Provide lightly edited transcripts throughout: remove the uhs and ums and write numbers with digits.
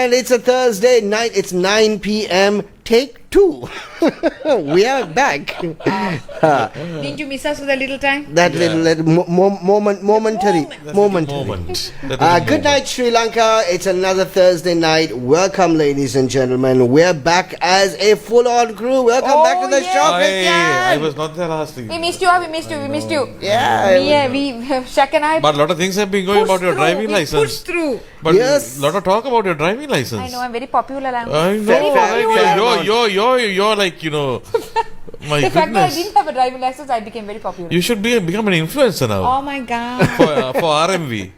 and it's a Thursday night. It's 9 p.m. Take 2. We are back. Didn't you miss us for that little time? That little momentary moment. Good night, Sri Lanka. It's another Thursday night. Welcome, ladies and gentlemen. We're back as a full-on crew. Welcome back to the show, Chrystian. I was not there last week. We missed you. Yeah. Shaq and I. But a lot of things have been going about your driving license. Pushed through. But yes, a lot of talk about your driving license. I know, I'm very popular. I know. Very popular. You're like, my The fact that I goodness. didn't have a driving license, I became very popular. You should become an influencer now Oh my god. for RMV.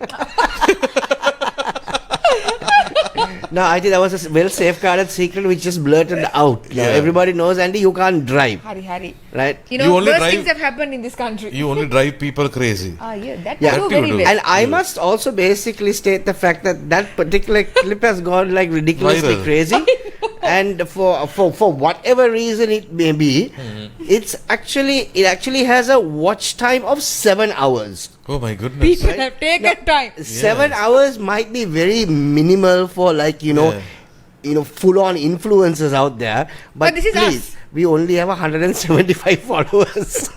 No, I think that was a well safeguarded secret which just blurted out. Now everybody knows, Andy, you can't drive. Hari. Right? You know, You only worse drive- things have happened in this country. You only drive people crazy. That Yeah. you do That you very do. well. And I must also basically state the fact that particular clip has gone like ridiculously Viral. crazy. And for whatever reason it may be, it actually has a watch time of 7 hours. Oh my goodness. People have taken time. 7 hours might be very minimal for full on influencers out there. But this is please, us. we only have 175 followers.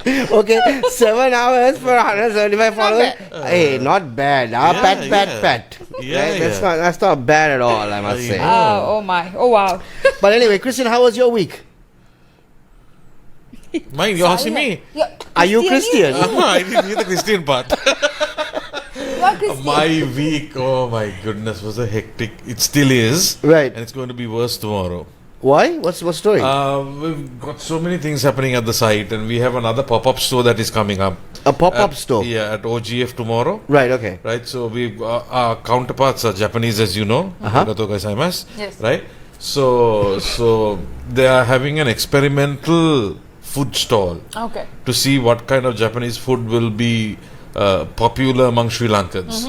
Okay, 7 hours for 175 followers. Hey, not bad. Pat. Yeah, Right? That's not bad at all, I must say. Oh my. Oh wow. But anyway, Chrystian, how was your week? Mine, you're asking me? Are you Christian? I didn't hear the Christian part. You're Christian. My week, oh my goodness, was a hectic. It still is. Right. And it's going to be worse tomorrow. Why? What's story? We've got so many things happening at the site, and we have another pop-up store that is coming up. A pop-up store? Yeah, at OGF tomorrow. Right, okay. Right, so our counterparts are Japanese, as you know. Arigatou gozaimasu. Yes. Right? So they are having an experimental food stall Okay. to see what kind of Japanese food will be popular among Sri Lankans.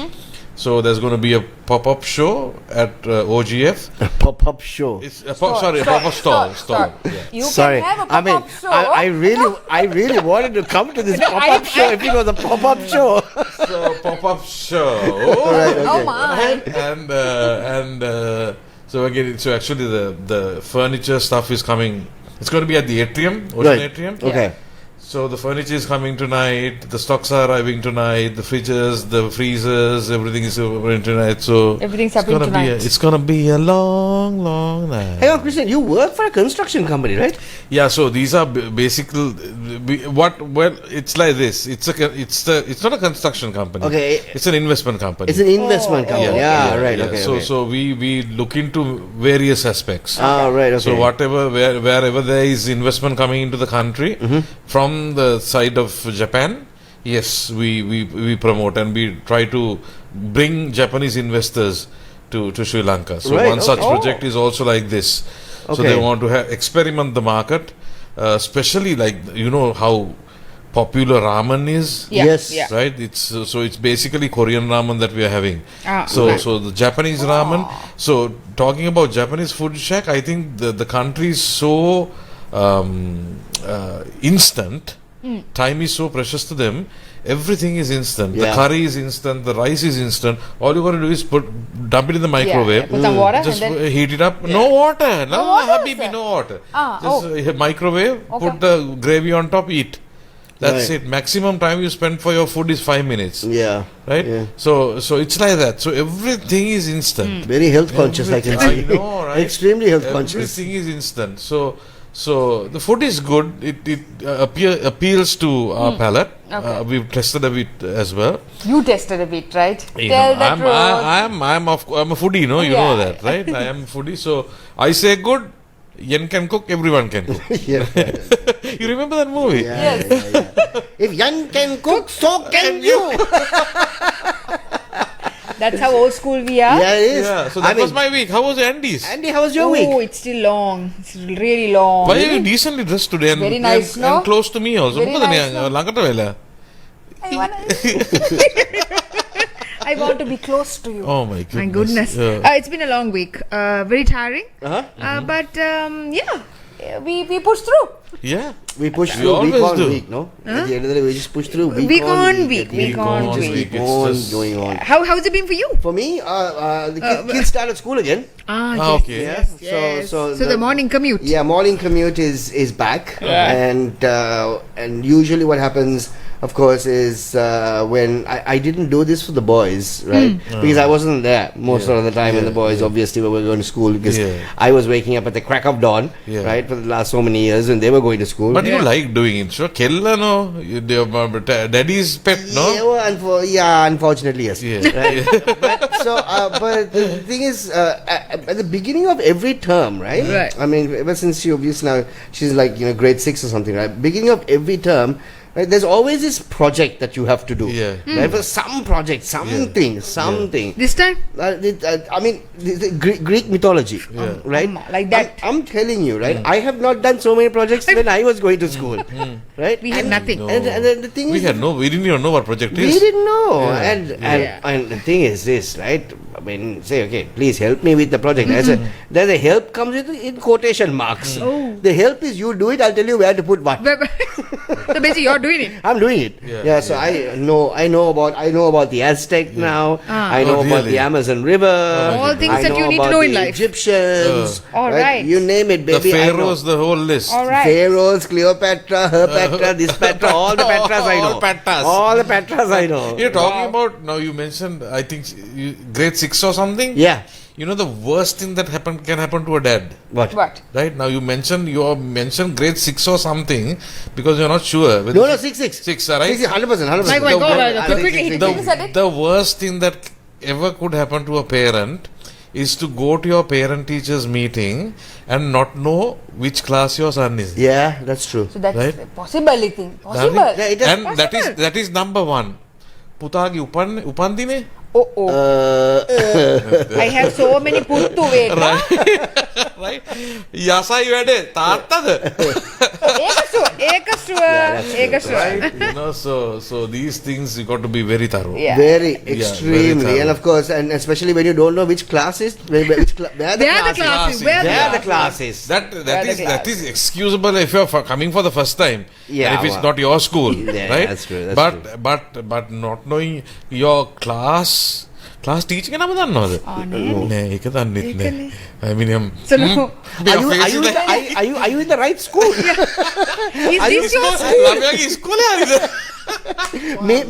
So there's going to be a pop-up show at OGF. A pop-up show. It's a pop-up stall. Yeah. You Sorry, can have a I mean, pop-up show. I really wanted to come to this pop-up show if it was a pop-up show. So pop-up show. Right, okay. Oh my. And so again, so actually the furniture stuff is coming. It's going to be at the atrium, Ocean Atrium. Okay. So the furniture is coming tonight. The stocks are arriving tonight. The fridges, the freezers, everything is arriving tonight. So Everything's happening tonight. It's gonna be a long, long night. Hang on, Chrystian, you work for a construction company, right? Yeah. So these are basically Well, it's like this. It's not a construction company. Okay. It's an investment company. It's an investment company. Yeah, right. Okay. So okay. so we look into various aspects. Right. Okay. So wherever there is investment coming into the country from the side of Japan, yes, we promote and we try to bring Japanese investors to Sri Lanka. So Right, one such okay. project is also like this. So Okay. they want to experiment the market, especially like how popular ramen is. Yeah, Yes. yeah. Right, it's basically Korean ramen that we are having. Okay. So the Japanese ramen. So talking about Japanese food, Shaq, I think the country is so instant. Time is so precious to them. Everything is instant. Yeah. The curry is instant. The rice is instant. All you got to do is dump it in the microwave. Put some water Just and then. heat it up. No water. No, water, habibi, sir. no water. Oh. Microwave. Okay. Put the gravy on top. Eat. That's Right. it. Maximum time you spend for your food is 5 minutes. Yeah. Right? Yeah. So it's like that. So everything is instant. Very health conscious, I can see. I know, right? Extremely health conscious. Everything is instant. So the food is good. It appeals to our palate. Okay. We've tested a bit as well. You tested a bit, right? You Tell know, the truth. I'm a foodie, no? You Yeah. know that, right? I am a foodie. So I say good. Yen can cook, everyone can cook. Yeah. You remember that movie? Yeah. If Yan can cook, so can you. That's how old school we are. Yeah, it is. Yeah. So that was my week. How was Andy's? Andy, how was your Oh, week? it's still long. It's really long. Why are you decently dressed today and, Very nice, and, no? and close to me also? Very nice, no? I want to be close to you. Oh my goodness. My goodness. Yeah. It's been a long week. Very tiring. Uh-huh. But yeah. We push through. Yeah. We push We through week always on do. week, no? At the end of the day, we just push through Week on week. Week on Just week. keep It's on just- going on. How's it been for you? For me, the kids started school again. Ah, okay. Yeah. So the morning commute. Yeah, morning commute is back, and usually what happens, of course, is when I didn't do this for the boys, right? Because I wasn't there most of the time, and the boys obviously were going to school because I was waking up at the crack of dawn, right, for the last so many years, and they were going to school. But you like doing it, so Kella, no? Daddy's pet, no? Unfortunately, yes. Yeah. Right? but the thing is, at the beginning of every term, right? Right. I mean, ever since she obviously now she's like grade 6 or something, right? Beginning of every term, right? There's always this project that you have to do. Yeah. Right? For some project, something. This time? I mean, the Greek mythology, right? Like that. I'm telling you, right? I have not done so many projects when I was going to school, right? We had nothing. No. And the thing We is, we didn't even know what project we is. didn't know. Yeah. And the thing is this, right? I mean, say, okay, please help me with the project. There's a help comes with in quotation marks. The help is you do it, I'll tell you where to put what. So basically, you're doing it. I'm doing it. Yeah, So I know about the Aztec now. I know about really? the Amazon River. All things I that you know need to about know in the life. Egyptians. All right. You name it, The baby. pharaohs, the whole list. All right. Pharaohs, Cleopatra, her Petra, this Petra, all the Petras I know. All Petras. All the Petras I know. You're talking about, now you mentioned, I think, grade 6 or something? Yeah. You know the worst thing that can happen to a dad. What? Right? Now you mentioned grade 6 or something because you're not sure. No, 6. 6, right? 100%. My God, quickly. The worst thing that ever could happen to a parent is to go to your parent-teachers meeting and not know which class your son is. Yeah, that's true. So that's Right? a possibility. Possible. Yeah, it is And that is number one. Putagi upandine? I have so many puttu wait. Right? Yasai wede taattada. Ekashuva. So these things you got to be very thorough. Yeah. Very very extremely, thorough. and of course, and especially when you don't know which class is, where the classes. Where Where the the classes. That is excusable if you're coming for the first time. Yeah, and if it's well. not your school, Yeah, right? that's true, that's but not knowing your class teaching එක නම දන්නවද? නෑ ඒක දන්නෙත් නෑ. I mean So no. Are you in the right school? Is this your school? ළමයාගේ ඉස්කෝලේ හරිද?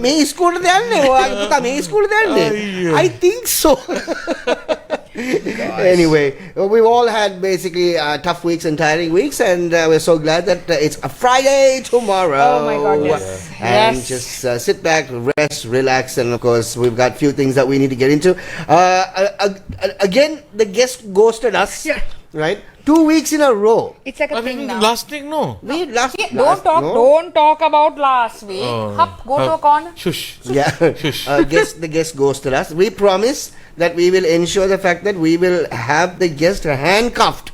මේ ස්කූලට යන්නේ ඔයාගේ පුතා මේ ස්කූලට යන්නේ I think so. Anyway, we've all had basically tough weeks and tiring weeks, and we're so glad that it's a Friday tomorrow. Oh my God, yes. And Yes. just sit back, rest, relax, and of course we've got few things that we need to get into. Again, the guest ghosted us. Yeah. Right? 2 weeks in a row. It's like a thing now. Last thing no. Don't talk about last week. Hup, go to a corner. Shush. Yeah. The guest ghosted us. We promise that we will ensure the fact that we will have the guest handcuffed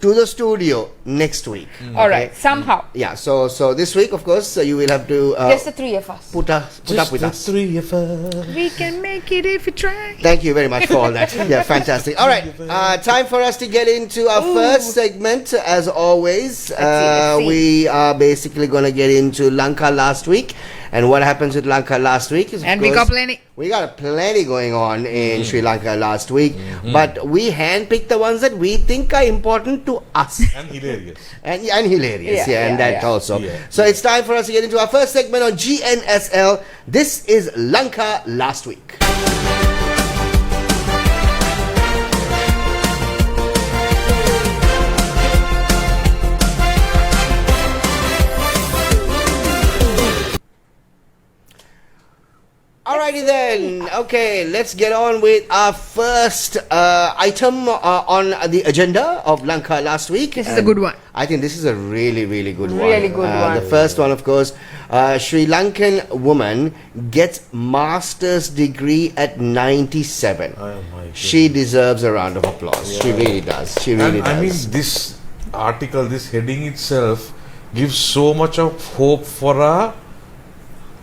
to the studio next week. All right, somehow. Yeah. So this week, of course, you will have to Just the three of us. put up with us. Three of us. We can make it if we try. Thank you very much for all that. Yeah, fantastic. All right, time for us to get into our first segment. As always, Let's see. we are basically going to get into Lanka last week. And what happens with Lanka last week is, of And we course, got plenty. We got plenty going on in Sri Lanka last week, but we handpicked the ones that we think are important to us. And hilarious. And hilarious, and that also. Yeah. So it's time for us to get into our first segment on GNSL. This is Lanka last week. Alrighty then. Okay, let's get on with our first item on the agenda of Lanka last week. This is a good one. I think this is a really, really good one. Really good one. The first one, of course, Sri Lankan woman gets master's degree at 97. Oh my God. She deserves a round of applause. She really does. She really And does. I mean, this article, this heading itself gives so much of hope for our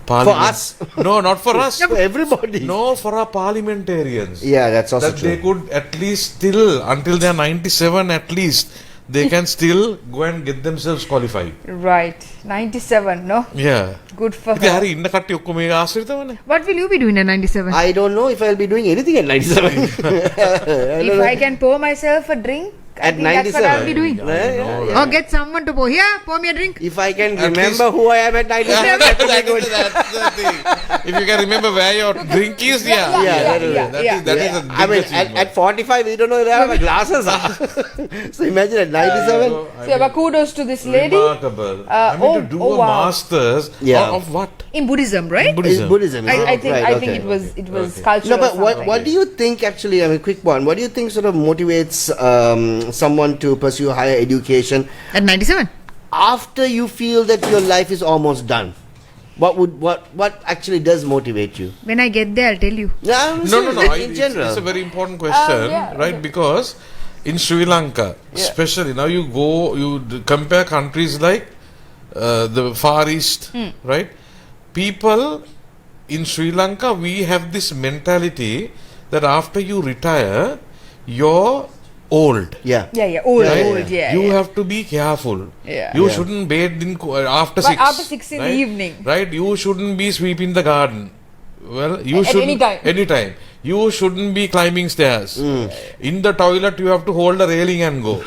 parliament. For us? No, not for us. For everybody. No, for our parliamentarians. Yeah, that's also That true. they could at least until they're 97 at least, they can still go and get themselves qualified. Right. 97, no? Yeah. Good for ඉතින් her. හරි ඉන්න කට්ටිය ඔක්කොම මේක ආශ්‍රිතවනේ. What will you be doing at 97? I don't know if I'll be doing anything at 97. I don't If know. I can pour myself a drink, I At think that's what I'll be 97. doing. Yeah. Or get someone to pour. Here, pour me a drink. If I can At remember least- who I am at 97, that would be good. That's the thing. If you can remember where your drink is, Yeah, that is a Yeah. big I mean, achievement. at 45, we don't know where my glasses are. So imagine at 97. So, but kudos to this lady. Remarkable. I mean, to do a wow. master's Yeah. of what? In Buddhism, right? It's Buddhism. I right? think Right, I think okay. it was Okay. cultural. No, but or something. what do you think actually, I mean, quick one, what do you think sort of motivates someone to pursue higher education At 97. after you feel that your life is almost done? What actually does motivate you? When I get there, I'll tell you. No, I'm No, saying no. in general. It's a very important question, yeah, right? okay. Because in Sri Lanka, especially now, compare countries like the Far East, right? People in Sri Lanka, we have this mentality that after you retire, you're old. Yeah. Yeah, old, Right? old, yeah. You yeah. have to be careful. Yeah. You Yeah. shouldn't bathe after But 6. after 6 in the right? evening. Right? You shouldn't be sweeping the garden. Well, you At should any time. Anytime. You shouldn't be climbing stairs. Mm. In the toilet, you have to hold a railing and go.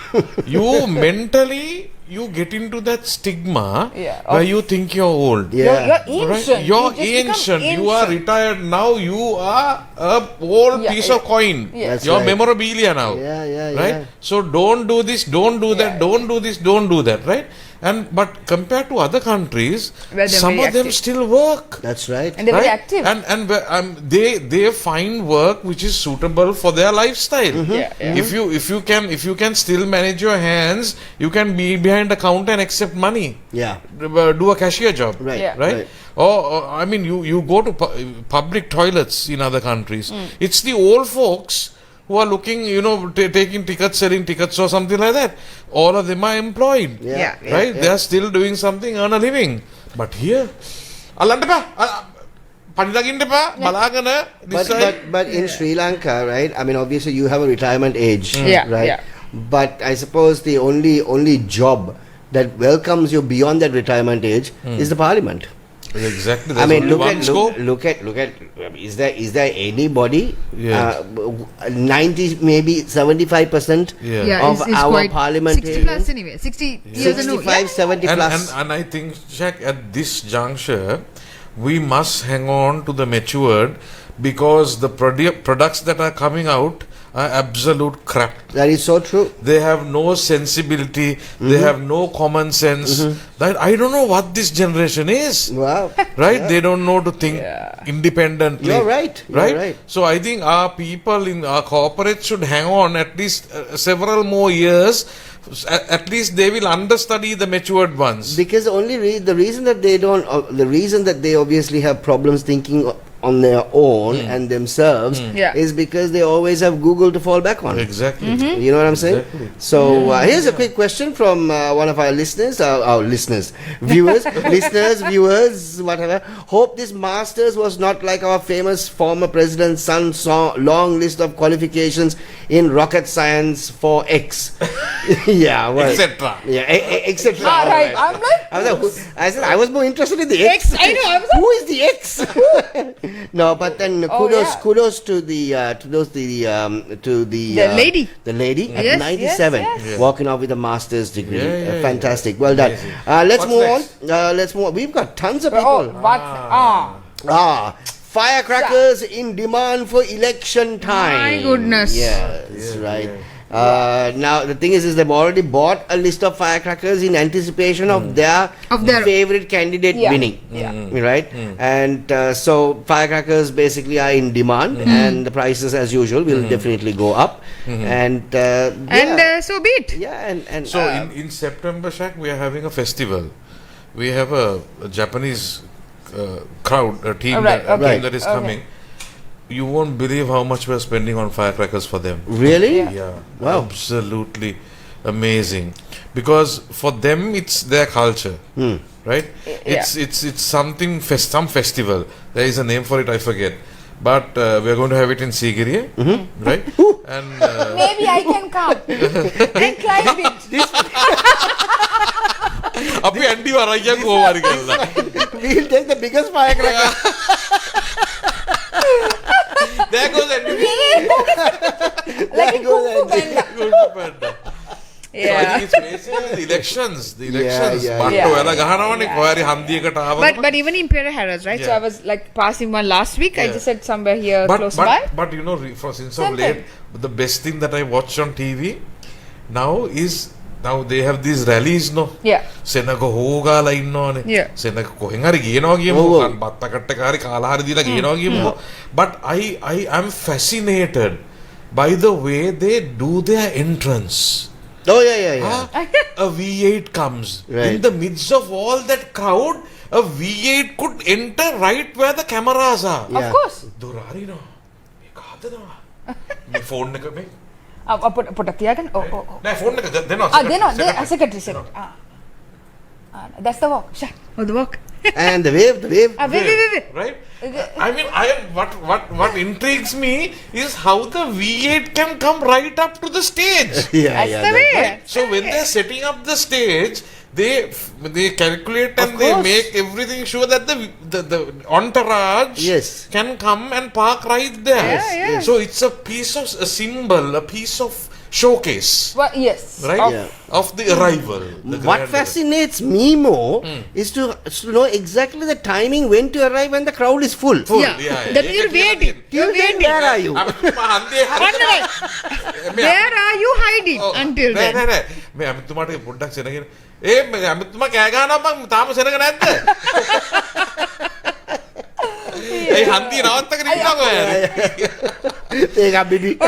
You mentally, you get into that stigma Yeah. where you think you're old. Yeah. You're Right? ancient. You're You just become ancient. You are ancient. retired now. You are a old Yeah, piece yeah. of coin. Yeah. That's You're right. memorabilia now. Yeah, Right? yeah. So don't do this, don't do that, don't do this, don't do that, right? But compared to other countries, Where they're some very of them active. still work. That's right. And they're very Right? active. And they find work which is suitable for their lifestyle. Yeah, yeah. If you can still manage your hands, you can be behind the counter and accept money. Yeah. Do a cashier job. Right. Yeah. Right? Or I mean, you go to public toilets in other countries. It's the old folks who are looking, taking tickets, selling tickets or something like that. All of them are employed. Yeah. Right? They are still doing something, earn a living. But here, But in Sri Lanka, right? I mean, obviously you have a retirement age, Yeah, right? yeah. But I suppose the only job that welcomes you beyond that retirement age is the parliament. Exactly. I mean, look scope. at. Is there anybody? Yeah. 90, maybe 75% Yeah. Yeah, of it's our quite parliamentarians. 60 plus anyway. 60 years and over. 65, 70 plus. And I think, Shaq, at this juncture, we must hang on to the matured because the products that are coming out are absolute crap. That is so true. They have no sensibility. They have no common sense. That I don't know what this generation is. Wow. Right? Yeah. They don't know to think independently. You're right. You're right. So I think our people in our corporates should hang on at least several more years. At least they will understudy the matured ones. Because the reason that they don't, the reason that they obviously have problems thinking on their own and themselves Yeah. is because they always have Google to fall back on. Exactly. You know what I'm saying? Exactly. So here's a quick question from one of our listeners, viewers, viewers, whatever. Hope this Masters was not like our famous former president's son's long list of qualifications in rocket science for X. Yeah, well, Etc. yeah, etc. Ah, right. I'm like, I said I was more interested in the X. X, I know, I was like- Who is the X? No, but then kudos to the lady. The lady Yes, at 97, yes. walking off with a master's degree. Yeah. Fantastic. Well done. Amazing. Let's What's move next? on. Let's move on. We've got tons of oh, people. what? Firecrackers in demand for election time. My goodness. Yes, right. Now the thing is they've already bought a list of firecrackers in anticipation of their favorite candidate winning. Right? And so firecrackers basically are in demand, and the prices, as usual, will definitely go up. And So be it. yeah, and So in September, Shaq, we are having a festival. We have a Japanese crowd, a team, Right, okay. team that is coming. You won't believe how much we're spending on firecrackers for them. really, Yeah, Wow. absolutely amazing. Because for them, it's their culture, right? It's something some festival. There is a name for it, I forget. but we are going to have it in Sigiriya, right? And Maybe I can come and climb it. අපි Andy වරයියක් කොහොමරි කරලා. We'll take the biggest firecracker. There goes Andy. Like a Kung Fu Panda. Kung Fu Panda. So I Yeah. think it's basically the elections. yeah. බට්ටෝ එලා ගහනවනේ කොහරි හන්දියකට ආවම. But even Imperial Harrods, right? So Yeah. I was like passing one last week. I Yeah. just said somewhere here close by. But you know, since of Same late, the best thing that I watch on TV now is now they have these rallies, no? Yeah. සෙනග හොගාලා ඉන්නවනේ. Yeah. සෙනග කොහෙන් හරි ගියනවා කියමු. ඔව්, ඔව්. බත්තකට්ට කාරි කාලා හරි දීලා ගියනවා කියමු. But I am fascinated by the way they do their entrance. Oh, yeah. A V8 comes Right. in the midst of all that crowd. A V8 could enter right where the cameras are. Yeah. Of course. දුරාරිනවා. මේ කාදනවා. මේ phone එක මේ. Put a tiagan. Oh. නෑ phone එක දෙනවා. Secretary. That's the walk. Shaq. Oh, the walk. And the wave. Wait. Right? I mean, what intrigues me is how the V8 can come right up to the stage. That's the way. So when they're setting up the stage, they calculate and Of they course. make everything sure that the entourage Yes. can come and park right there. Yeah. So it's a piece of a symbol, a piece of showcase, Well, yes. right? Yeah. Of the arrival. The What grand fascinates me more is to know exactly the timing when to arrive when the crowd is full. Full, Yeah. That you're waiting. You're waiting. Where are you? Where are you hiding until then? නෑ මේ අමිතුමාට පොඩ්ඩක් සෙනගෙන මේ අමිතුමා කෑ ගහනවා මං තාම සෙනග නැද්ද ඒ හන්දිය නවත්තගෙන ඉන්නවා ඔය Take up, baby. Oh,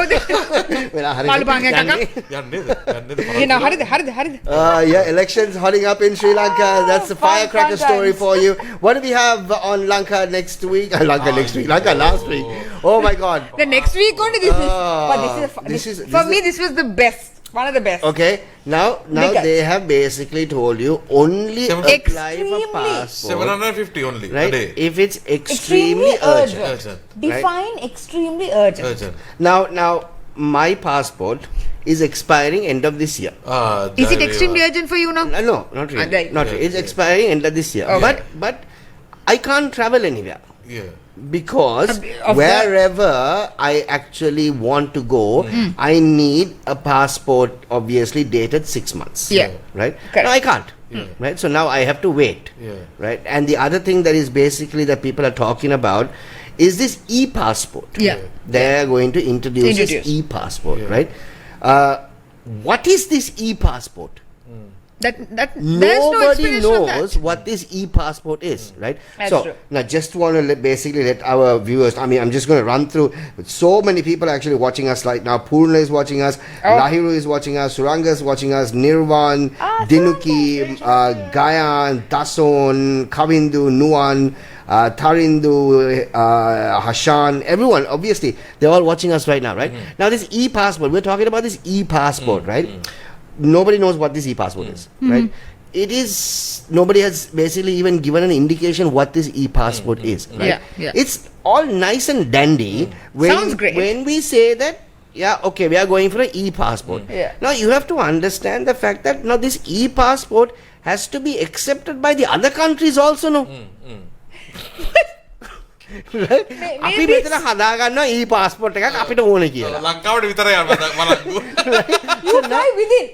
Malu bangya kaka. යන්නේද You know, harida. Yeah, elections hotting up in Sri Lanka. That's the Fun firecracker times. story for you. What do we have on Lanka next week? Lanka next week. Lanka last week. Oh my God. The next week only this is. But this is- for this me is- this was the best. One of the best. Okay, now Because- they have basically told you only apply for Extremely. passport, 750 only a right? day. If it's extremely urgent. Urgent. Define extremely urgent. Urgent. Now my passport is expiring end of this year. Is it extremely urgent for you now? No, not really. Right. Not really. It's expiring end of this year. Okay. But I can't travel anywhere. Yeah. Because Of wherever I actually want to go, I need a passport obviously dated 6 months. Yeah. Right? Correct. No, I can't. Right? So now I have to wait. Yeah. Right? And the other thing that is basically that people are talking about is this e-passport. Yeah. They're going to introduce this Introduce. e-passport, Yeah. right? What is this e-passport? That there's no Nobody explanation of knows that. what this e-passport is, right? That's So true. now just want to basically let our viewers, I mean, I'm just going to run through. So many people are actually watching us right now. Purna is watching us, Oh. Lahiru is watching us, Suranga is watching us, Nirvan, Dinuki, Gayan, Dason, Kavindu, Nuan, Tarindu, Hashan, everyone, obviously, they're all watching us right now, right? Now this e-passport, we're talking about this e-passport, right? Nobody knows what this e-passport is, right? It is, nobody has basically even given an indication what this e-passport is, right? Yeah. It's all nice and dandy Sounds great. when we say that, yeah, okay, we are going for an e-passport. Yeah. Now you have to understand the fact that now this e-passport has to be accepted by the other countries also, no? Right? අපි maybe මෙතන හදාගන්නවා e-passport එකක් අපිට ඕනේ කියලා. ලංකාවට විතරයි බලන්න. You fly with it.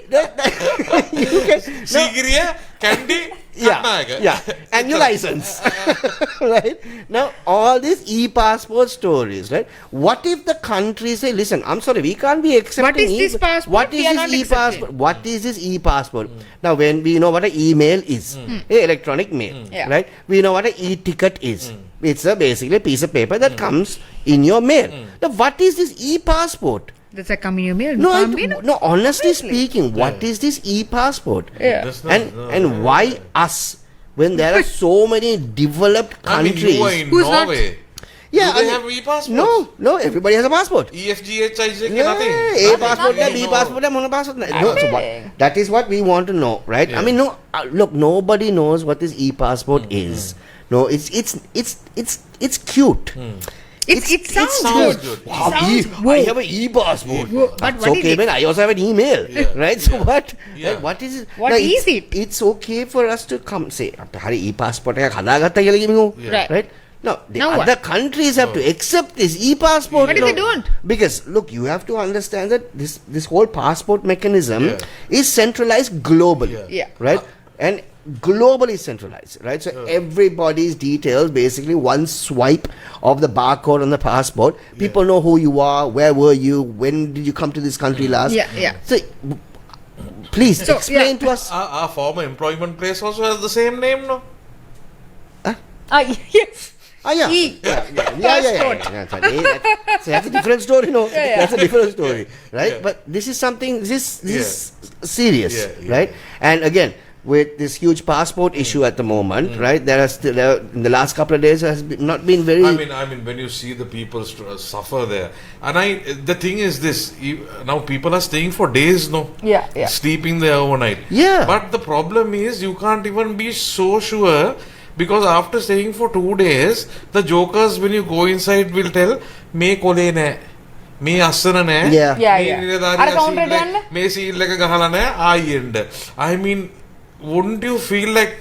You can, Sigiriya Kandy කට්නායක. yeah, and your license, right? Now all these e-passport stories, right? What if the country say, listen, I'm sorry, we can't be accepting. What is this passport? What is We are this not e-passport? accepting. What is this e-passport? Now when we know what an email is, electronic mail, Yeah. right? We know what an e-ticket is. It's basically a piece of paper that comes in your mail. Now what is this e-passport? Does that come in your mail? No, Can't be, no? no. Honestly Seriously? speaking, what is this e-passport? Yeah. That's not- And why us when there are so many developed I mean, countries? you are in Who's not- Norway. Yeah, Do they I mean, have e-passports? no, everybody has a passport. EFGH, IJK, Yeah, nothing. A passport, Nothing. B No. passport, mono passport. No, so what, Nothing. that is what we want to know, right? I Yeah. mean, no, look, nobody knows what this e-passport is. No, it's cute. It sounds sounds good. good. Wow, Sounds- I have an e-passport. But That's what is okay, it? man. I also have an email, right? So what? Yeah. Like, what is it? What Like, is it? It's okay for us to come say, "Hari e-passport එකක් හදාගත්තා කියලා කිව්වෝ." Right. Right? No, the Now what? other countries have to accept this e-passport. What if they don't? Because look, you have to understand that this whole passport mechanism Yeah. is centralized globally. Yeah. Yeah. Right? And globally centralized, right? So everybody's details, basically one swipe of the barcode on the passport, people know who you are, where were you, when did you come to this country last. Yeah. So please So, explain yeah. to us. Our former employment place also has the same name, no? Yes. Yeah. E. Yeah. Passport. So that's a different story, no? Yeah. That's a different story, right? Yeah. But this is something, this is serious, Yeah. right? And again, with this huge passport issue at the moment, right? There are still in the last couple of days has not been very. I mean, when you see the people suffer there, and the thing is this: now people are staying for days, no? Yeah. Sleeping there overnight. Yeah. But the problem is, you can't even be so sure because after staying for 2 days, the jokers, when you go inside, will tell, "Me kole ne." මේ අස්සන නෑ Yeah. Yeah. අර counter එක යන්න. මේ සීල් එක ගහලා නෑ ආයි එන්න. I mean, wouldn't you feel like,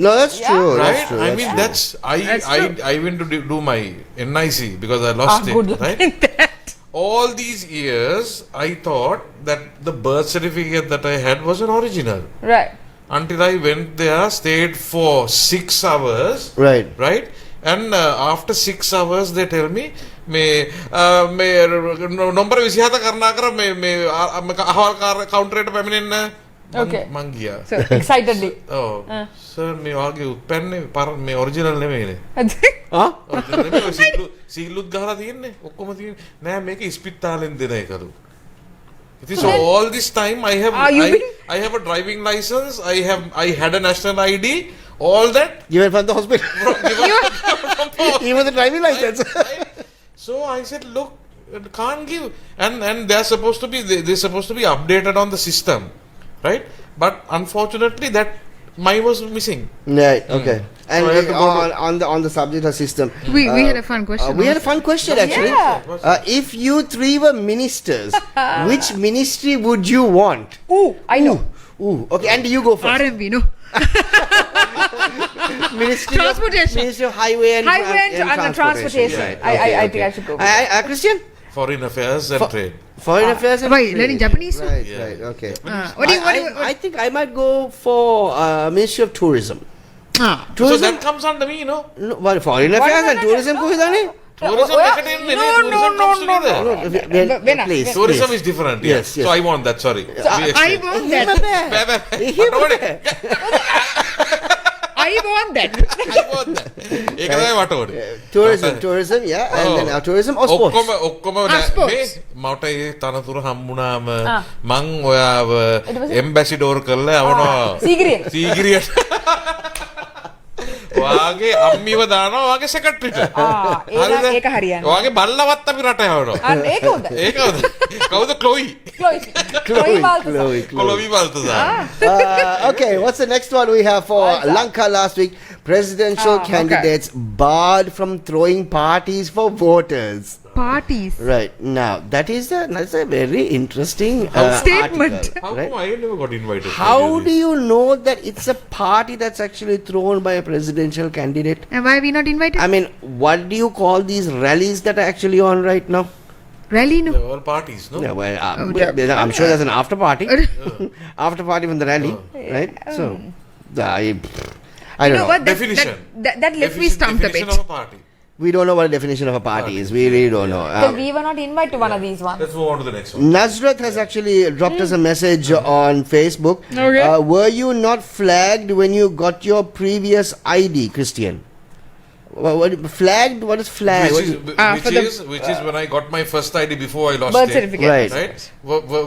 No, that's Yeah. true. right? That's true. I that's mean, true. that's That's true. I went to do my NIC because I lost Good it. Right? looking that. All these years, I thought that the birth certificate that I had was an original. Right. Until I went there, stayed for 6 hours. Right. Right? And after 6 hours, they tell me, මේ නොම්බර 27 කරුණාකර මේ අහවල් කවුන්ටරේට පැමිණෙන්න. Okay. මං ගියා. So excitedly. Sir මේ වාගේ උත්පැන්නේ මේ original නෙමෙයිනේ. Huh? ඔරිජිනල් නෙමෙයි ඔය සීලුත් ගහලා තියෙන්නේ. ඔක්කොම තියෙන්නේ. නෑ මේක ඉස්පිරිතාලෙන් දෙන එකලු. It is all this time I have a driving license, I had a national ID, all that. You went from the hospital. Even the driving license. Right? So I said, look, it can't give, and they're supposed to be updated on the system, right? But unfortunately, that mine was missing. Right. Okay. And So I have to go on the subject of system, We had a fun question. we had a fun question actually. Yeah. If you three were ministers, which ministry would you want? Ooh, I know. Ooh. Okay. And you go first. RMV, no? Ministry Transportation. Ministry of Highway and and transportation. Right. I think I should go with that. Christian? Foreign affairs and trade. Foreign affairs and Why, trade. learning Japanese? Right. Yeah. Right. Okay. What do you? I think I might go for Ministry of Tourism. Ah. So Tourism. that comes under me, you know. No, what, foreign affairs and tourism ko idane? Tourism tourism comes together. Please. Tourism please. is different. Yes, Yeah. yes. So I want that. Sorry. I want that. I want that. ඒක තමයි මට ඕනේ. Tourism, yeah, and then tourism or sports. ඔක්කොම sports. මට ඒ තනතුර හම්බුනාම මං ඔයාව එම්බැසිඩෝර් කරලා යවනවා සීගිරියට. වාගේ අම්මිව දානවා වාගේ සෙක්‍රටරිට. ඒක හරියන්නේ. වාගේ බල්ලවත් අපි රට යවනවා. ඒක හොඳ. ඒක කවුද ක්ලොයි? කොලොවි බල්තසා. Okay, what's the next one we have for Lanka last week? Presidential candidates barred from throwing parties for voters. Parties. Right, now that's a very interesting Statement. article, How right? come I never got invited? How do you know that it's a party that's actually thrown by a presidential candidate? And why are we not invited? I mean, what do you call these rallies that are actually on right now? Rally, no? They're all parties, no? Yeah, well, I'm sure there's an after party. After party from the rally, right? So, I don't You know know. what? Definition. That left me stumped a bit. Definition of a party. We don't know what the definition of a party is. We really don't know. Because we were not invited to one of these ones. Let's move on to the next one. Nazrat has actually dropped us a message on Facebook. Okay. Were you not flagged when you got your previous ID, Christian? Flagged? What is flag? Which is when I got my first ID before I lost Birth it. certificate. Right. Right?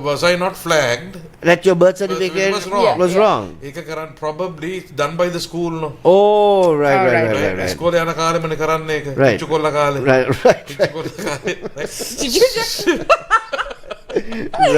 Was I not flagged? That your birth certificate was wrong. was wrong. ඒක කරන්න probably it's done by the school, no? Oh, right. Right? ඉස්කෝලේ යන කාලෙම නේ කරන්නේ ඒක. Right. පිච්චු කොල්ල කාලේ. Right. පිච්චු කොල්ල කාලේ. Right? Did you just...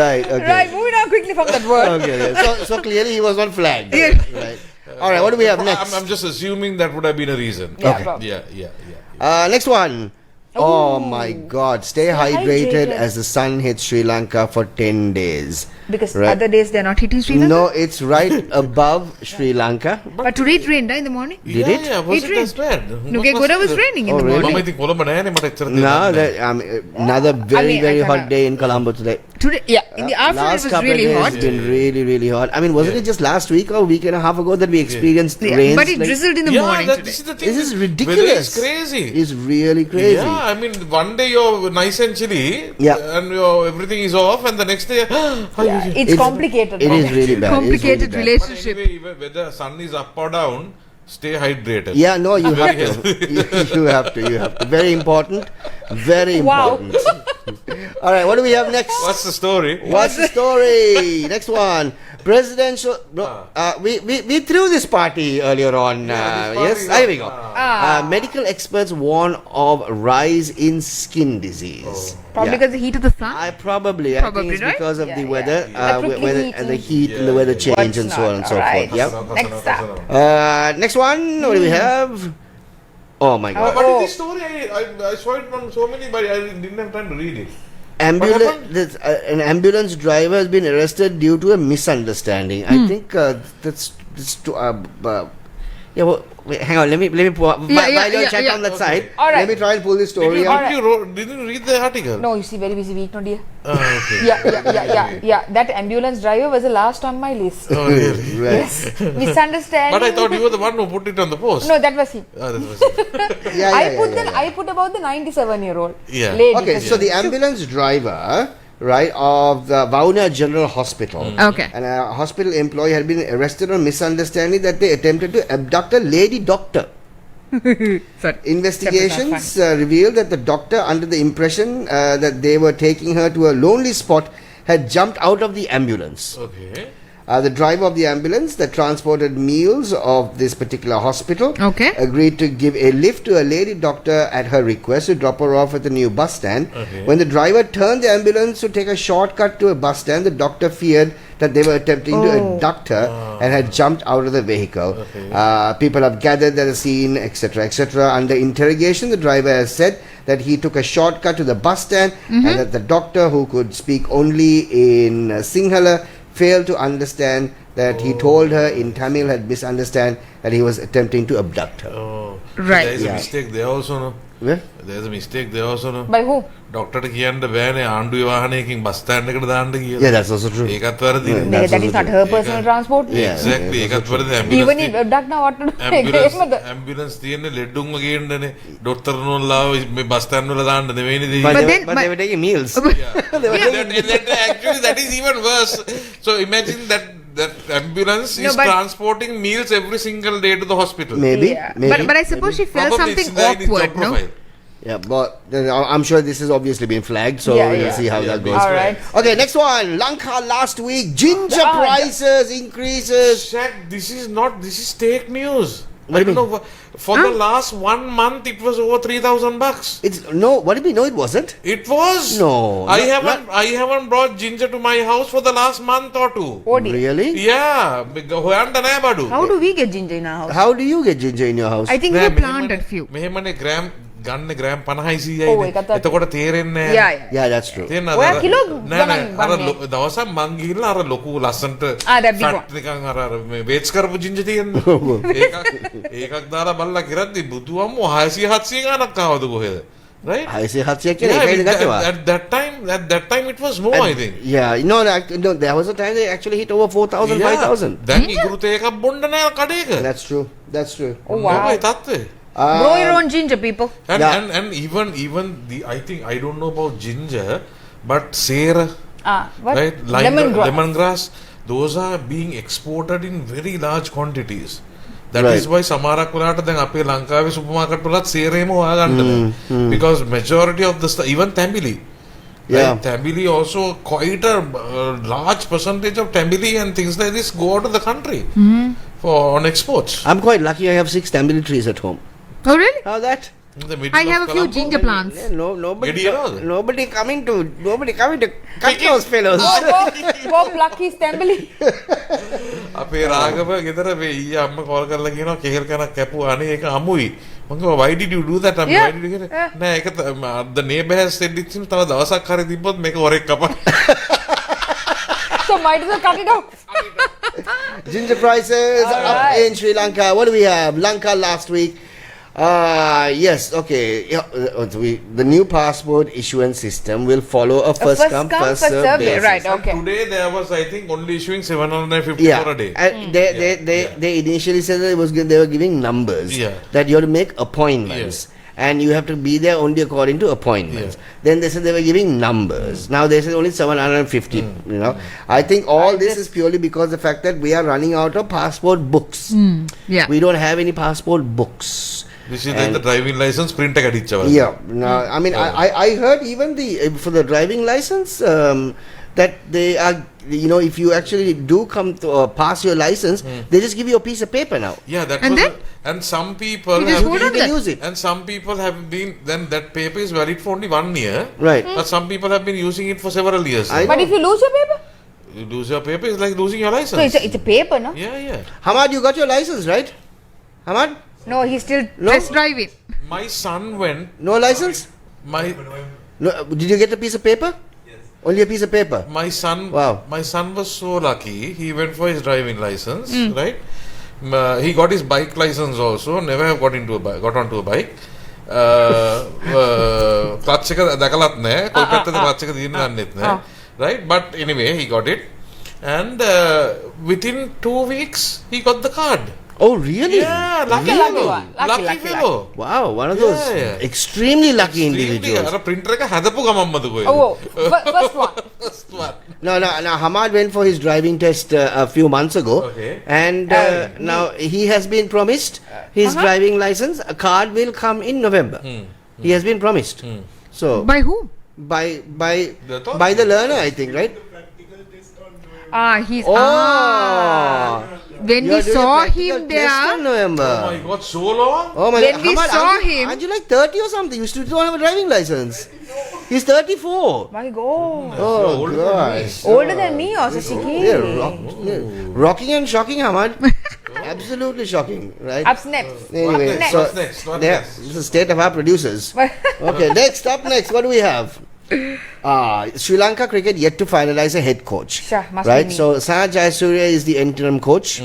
Right, okay. Right, moving on quickly from that word. Okay. So clearly he was not flagged. Yeah. Right. All right, what do we have next? I'm just assuming that would have been a reason. Yeah, Okay. probably. Yeah. Next one. Oh my God! Stay hydrated as the sun hits Sri Lanka for 10 days. Because Right. other days they're not hitting Sri Lanka. No, it's right above Sri Lanka. But today it rained in the morning. Did it? Yeah, was It it as bad? Okay, Goda was raining in Oh, the really? morning. මම ඉතින් කොළඹ නෑනේ මට එච්චර No, another very I hot cannot- day in Colombo today. Today, yeah, in the afternoon Last it was couple really of days hot. it's been really hot. I mean, wasn't it just last week or a week and a half ago that we experienced Yeah, rains? but it like- drizzled in the morning today. This is the thing. This is Weather ridiculous. is crazy. It's really crazy. Yeah, I mean, one day you're nice and chilly, Yeah. and everything is off, and the next day, Yeah, it's complicated. It is really bad. Complicated It is really bad. But relationship. anyway, even whether sun is up or down, stay hydrated. Yeah, no, you have to. You have to. You have to. Very important. Very Wow. important. All right, what do we have next? What's the story? What's the story? Next one. Presidential. No, we threw this party earlier on. Yeah, this Yes, party, here we go. Medical experts warn of rise in skin disease. Probably Yeah. because the heat of the sun. I think Probably, it's right? because of Yeah, the yeah. weather, Electric weather heat and the and- heat and the weather change and so on and so Alright. forth. Yep. Next up. Next one. What do we have? Oh my God. But Oh. this story, I saw it from so many, but I didn't have time to read it. Ambulance. An ambulance driver has been arrested due to a misunderstanding. I think that's yeah. Well, wait, hang on. Let me pull. While you check on that side, All right. let me try and pull this Did story you, out. did you read the article? No, you see, very busy week, no dear. Okay. Yeah. That ambulance driver was the last on my list. Oh, really? Right. Yes. Misunderstanding. But I thought you were the one who put it on the post. No, that was him. Ah, that was it. Yeah, I put about the 97-year-old Yeah. lady. Okay, so the ambulance driver, right, of the Vauna General Hospital, Okay. and a hospital employee had been arrested on misunderstanding that they attempted to abduct a lady doctor. Sorry. Investigations revealed that the doctor, under the impression that they were taking her to a lonely spot, had jumped out of the ambulance. Okay. The driver of the ambulance that transported meals of this particular hospital Okay. agreed to give a lift to a lady doctor at her request to drop her off at the new bus stand. Okay. When the driver turned the ambulance to take a shortcut to a bus stand, the doctor feared that they were attempting to abduct her and had jumped out of the vehicle. Okay. People have gathered at the scene, etc., etc. Under interrogation, the driver has said that he took a shortcut to the bus stand and that the doctor, who could speak only in Sinhala, failed to understand that he told her in Tamil, had misunderstood that he was attempting to abduct her. Oh. Right. There is Yeah. a mistake there also, no? Where? There's a mistake there also, no? By who? Doctor කියන්න බෑනේ ආණ්ඩුවේ වාහනයකින් bus stand එකට දාන්න කියලා. Yeah, that's also true. ඒකත් වැරදි. Yeah. That That's is not her personal transport. Yeah. Exactly. ඒකත් වැරදි. Even if abduct now, what to do? ambulance තියෙන්නේ ලෙඩුන්ව ගේන්නනේ. ඩොක්ටර් නෝල්ලාව මේ බස් ස්ටෑන්ඩ් වල දාන්න නෙවෙයිනේ But, දෙන්නේ. they were taking meals. Actually, that is even worse. So imagine that ambulance No, is but- transporting meals every single day to the hospital. Maybe, Yeah. maybe. But I suppose she felt Probably it's something in the job awkward, no? profile. Yeah, but I'm sure this has obviously been flagged, so Yeah, we'll yeah. see how Yeah, that goes. All right. Okay, next one. Lanka last week. Ginger Ah, prices increases. Shaq, this is fake news. What do you I don't know. For the last 1 month, it was over $3,000. It's no. What did we know? It wasn't. It was. No, I not- haven't brought ginger to my house for the last month or two. Oh dear. Really? Yeah. හොයන්න නෑ බඩු. How do we get ginger in our house? How do you get ginger in your house? I think we planted few. මෙහෙමනේ gram ගන්න gram 50යි ඔව්, 100යි. ඒකත් ඇත්ත. එතකොට තේරෙන්නේ නෑ. Yeah, yeah. Yeah, that's true. තේරෙනවද? ඔයා කිලෝ නෑ නෑ ගණන් අර ගන්නේ. දවසක් මං ගිහිල්ලා අර ලොකු ලස්සන්ට that big one. ෆැට් නිකන් අර මේ වේට්ස් කරපු ජින්ජර් තියෙන්නේ. ඒකක් දාලා බලලා කරද්දි බුදුවම්ම 600 700 ගණක් ආවද කොහෙද? Right? I say hatsi Yeah, I mean, yeah, at that time it was more, I think. yeah, no, there was a time they actually hit over 4,000, 5,000. දැන් ඉගුරු තේකක් බොන්න නෑ කඩේක. That's true. That's true. Oh wow. මොකයි තත්ත්වය? Grow your own ginger, people. And, Yeah. and even the I don't know about ginger, but sera, What? right? Lemongrass, those are being exported in very large quantities. That Right. is why සමහරක් වෙලාවට දැන් අපේ ලංකාවේ super market වලත් සේරේම හොයාගන්න බෑ. Because majority of the even Tambili. Yeah. Right? Tambili also quite a large percentage of Tambili and things like this go out of the country for on exports. I'm quite lucky I have 6 tamil trees at home. Oh really? How that? In the middle I of have a few Colombo. ginger plants. Yeah, nobody coming to cut those fellows. Go plucky stambly. අපේ රාගව ගෙදර මේ ඊයේ අම්ම call කරලා කියනවා කෙහෙල් කනක් කැපුවා අනේ ඒක අමුයි මම කිව්වා why did you do that I'm Yeah. why did you get it? නෑ ඒක the neighbor has said it තව දවසක් හරි තිබ්බොත් මේක හොරෙක් කපන්න So might as well cut it out. Ginger prices All up right. in Sri Lanka. What do we have? Lanka last week. Yes, okay. Yeah, the new passport issuance system will follow a first come, first serve basis. Right, okay. Today there was I think only issuing 750 Yeah, for a day. and they initially said that they were giving numbers Yeah. that you have to make appointments. And you have to be there only according to appointments. Then they said they were giving numbers. Now they said only 750. You know, I think all this is purely because the fact that we are running out of passport books. Yeah. We don't have any passport books. This is like the driving license print එක අඩිච්චවා. Yeah. No, I mean, I heard even for the driving license that they are, you know, if you actually do come to pass your license, they just give you a piece of paper now. Yeah, that And was then? and some people You just have hold You on can that. use it. and some people have been then that paper is valid for only 1 year. Right. But some people have been using it for several years. I now. But if you lose your paper? You lose your paper, it's like losing your license. So it's a paper, no? Yeah. Hamad, you got your license, right? Hamad? No, he's still... No. Let's drive it. My son went. No license? My No. Did you get a piece of paper? Yes. Only a piece of paper? my son. Wow. My son was so lucky. He went for his driving license, right? He got his bike license also. Never have got onto a bike. Clutch එක දැකලත් නැහැ. කොයි පැත්තද clutch එක දින්න දන්නෙත් නැහැ. Right? But anyway, he got it. And within 2 weeks, he got the card. Oh, really? Yeah, lucky Lucky fellow. one. Lucky fellow. Wow, one of those Yeah. extremely lucky individuals. අර printer එක හැදපු ගමන්මද කොහෙද? Oh, first one. First one. No, Hamad went for his driving test a few months ago. Okay. And now he has been promised his driving license. A card will come in November. He has been promised. So, By whom? by The thought- by the learner, I think, right? He's Oh, when you we are doing a saw practical him test in there, November. Oh my God, so long? Oh my When God. we Hamad, saw aren't you- him- aren't you like 30 or something? You still don't have a driving license. He's 34. My God. Oh, older than me. gosh. Older than me also, Shiki. Rocking and shocking, Hamad. Absolutely shocking, right? Up snaps. Anyway, What's so next? What there- next? this is the state of our producers. Okay, up next, what do we have? Sri Lanka cricket yet to finalize a head coach. Sure, must be right? me. So Sanat Jayasuriya is the interim coach.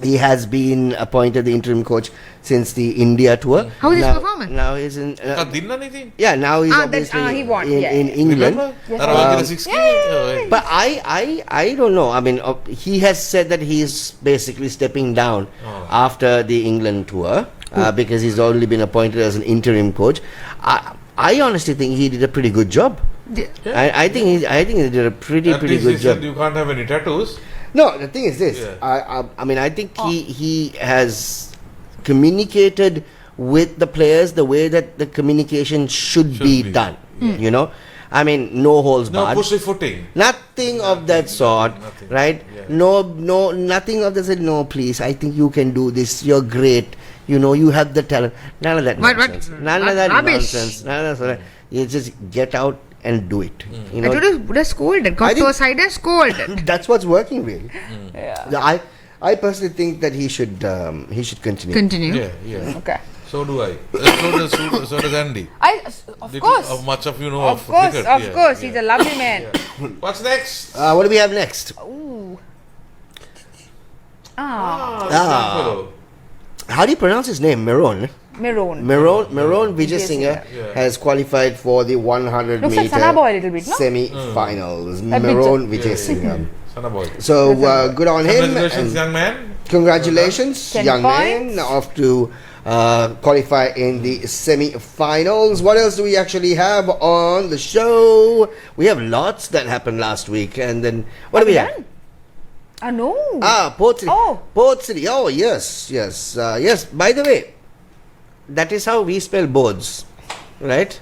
He has been appointed the interim coach since the India tour. How is his Now- performance? Now he's in. එකක් දින්නනේ ඉතින්. Yeah, now he's that- obviously he won, yeah. in England. Remember? අර වගේ 6 games. But I don't know. I mean, he has said that he's basically stepping down after the England tour because he's already been appointed as an interim coach. I honestly think he did a pretty good job. I think he did a pretty At least good he said job. you can't have any tattoos. No, the thing is this. Yeah. I mean, I think he has communicated with the players the way that the communication should be done. You know, I mean, no holes No barred. pussyfooting. Nothing of that sort, Nothing. right? Yeah. No, nothing of that. Said, no, please. I think you can do this. You're great. You know, you have the talent. None of that What? nonsense. None of that Rubbish. nonsense. None of that. You just get out and do it. You I know, told you, would have scolded. I Got to think- a side and scolded. that's what's working really. I personally think that he should continue. Continue. Yeah. Okay. So do I. So does Andy. Of course. How much of you know Of course, cricket? of course. He's a lovely man. What's next? What do we have next? Fellow. How do you pronounce his name? Meron. Meron Vijay Singha Yeah. has qualified for the 100 Looks like meter Sana boy a little bit, no? semi-finals. bit Meron Yeah, Vijay Singha. Sana boy. So good on him. Congratulations, and young man. congratulations, 10 young points. man, off to qualify in the semi-finals. What else do we actually have on the show? We have lots that happened last week, and then what do we have? No. Port City. Oh. Port City. Oh, yes. Yes. By the way, that is how we spell boards, right?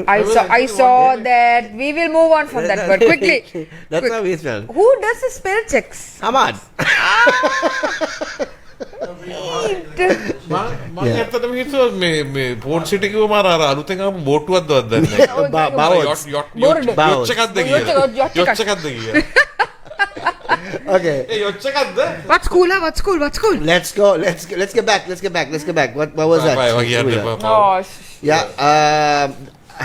I saw that. We will move on from that, but quickly. That's how we spell. Who does the spell checks? Hamad. මම ඇත්තටම හිතුවා මේ port සිටි කිව්ව මාර අර අලුතෙන් ආපු බෝට්ටුවක්ද වද්දන්නේ. Boats. යොට් එකක්ද කියලා. යොට් එකක්ද කියලා. Okay. ඒ යොට් එකක්ද? What school? What school? What school? Let's go. Let's get back. What was that? Oh, Yeah.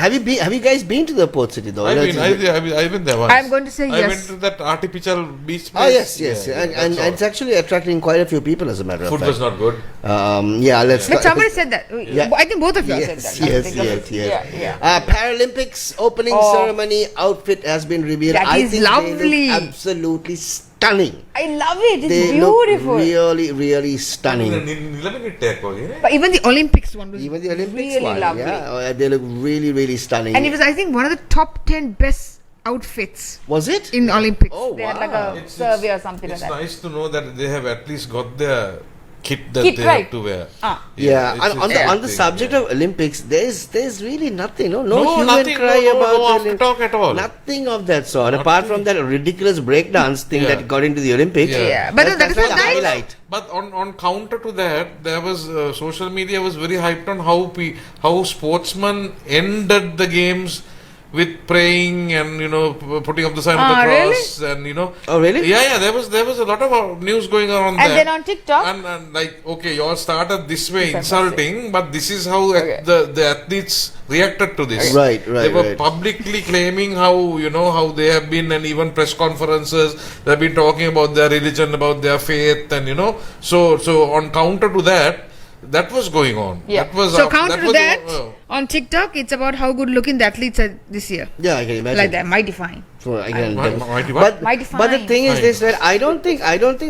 Have you guys been to the port city though? I've been there once. I'm going to say I yes. went to that artificial beach Oh place. yes. And it's actually attracting quite a few people as a matter of Food fact. was not good. Yeah, let's But somebody said that. Yeah. I think both of you said that. Yes. Yeah. Paralympics opening ceremony outfit has been revealed. That I is think lovely. They look absolutely stunning. I love it. It's They beautiful. look really stunning. නිලමකිටයක් වගේ නේ. But even the Olympics one was. Even the Olympics Really one, lovely. yeah, they look really stunning. And it was, I think, one of the top 10 best outfits Was it? in Olympics. Oh They had like wow! a survey or something like It's that. nice to know that they have at least got their kit that Kit, they right. have to wear. Yeah, it's and on the thing, subject yeah. of Olympics, there's really nothing, no No, hue and nothing, cry no about the after talk at all. Nothing of that sort. Apart from that ridiculous breakdance thing Yeah. that got into the Olympics. Yeah. Yeah, but that that's was the nice. highlight. But on counter to that, there was social media was very hyped on how sportsmen ended the games with praying and putting up the sign of the cross and Oh, really? yeah there was a lot of news going on And there. then on TikTok, and like, okay, you all started this way Fantastic. insulting, but this is how the athletes reacted to this. Right, They were right. publicly claiming how how they have been, and even press conferences they have been talking about their religion, about their faith, and so on counter to that was going on. Yeah. That was So up- counter to was that, on TikTok, it's about how good looking the athletes are this year. Yeah, I can imagine. Like that, mighty fine. So I can Mighty what? but Mighty the fine. thing is this, that I don't think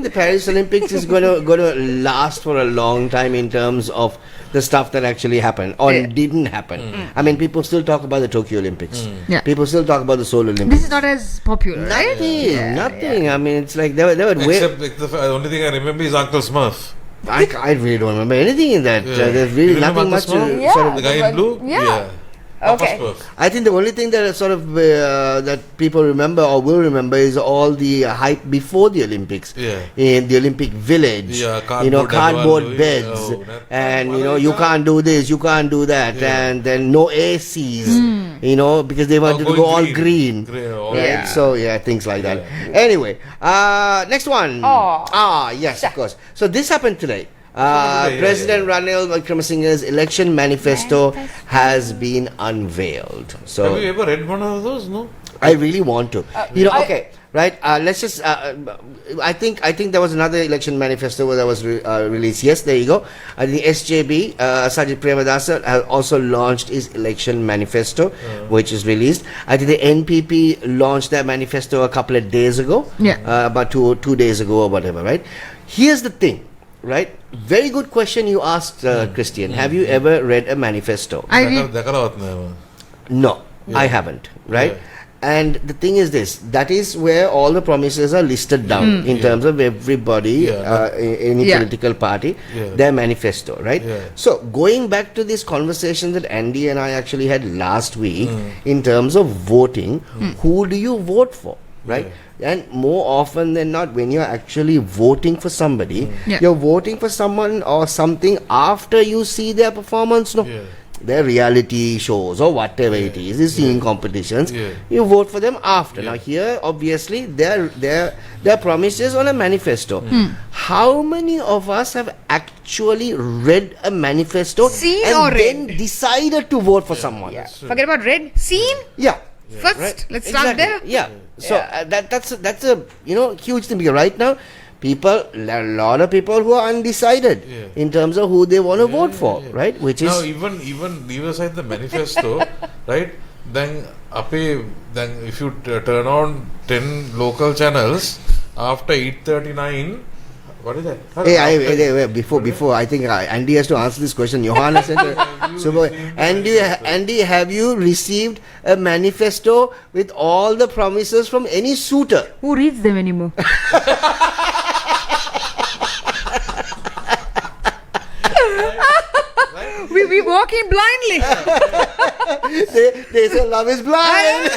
the Paris Olympics is gonna last for a long time in terms of the stuff that actually happened or didn't happen. I mean, people still talk about the Tokyo Olympics. Yeah. People still talk about the Seoul Olympics. This is not as popular, right? Nothing. I mean, it's like they were way. Except like the only thing I remember is Uncle Smurf. I really don't remember anything in that. Yeah. There's really You remember nothing much to Uncle Smurf? Yeah. sort of. The guy in blue? Yeah. Papa Okay. Smurf. I think the only thing that sort of that people remember or will remember is all the hype before the Olympics. Yeah. In the Olympic Village. Yeah, cardboard cardboard beds. Oh, that- And you can't do this, you can't do that, Yeah. and then no ACs. Because they wanted to going go all green. all Right? Yeah. So things like that. Anyway, next one. Yes, of course. So this happened today. President Ranil Wickremesinghe's election manifesto has been unveiled. So Have you ever read one of those? No. I really want to. Okay, right? Let's just. I think there was another election manifesto that was released. Yes, there you go. I think SJB, Sajid Premadasa, has also launched his election manifesto, which is released. I think the NPP launched their manifesto a couple of days ago. Yeah. About two days ago or whatever. Right? Here's the thing. Right? Very good question you asked, Chrystian. Have you ever read a manifesto? I read. දැකලවත් නෑ. No, I haven't. Right? And the thing is this, that is where all the promises are listed down in terms of everybody, any political party, their manifesto, right? Yeah. So going back to this conversation that Andy and I actually had last week in terms of voting, who do you vote for, right? And more often than not, when you're actually voting for somebody, you're voting for someone or something after you see their performance, no? Yeah. Their reality shows or whatever it is, singing competitions, you vote for them after. Now here, obviously, their promises on a manifesto. How many of us have actually read a manifesto Seen and or then decided to vote for someone? Forget about red. Scene? Yeah. First, let's start Exactly. there. Yeah. So that's a huge thing, because right now a lot of people who are undecided in terms of who they want to vote for, right? Which is Now even leave aside the manifesto, right? Then if you turn on 10 local channels after 8:39. What is that? Hey, before I think Andy has to answer this question. Johanna sent so Andy, have you received a manifesto with all the promises from any suitor? Who reads them anymore? we walk in blindly. they say love is blind.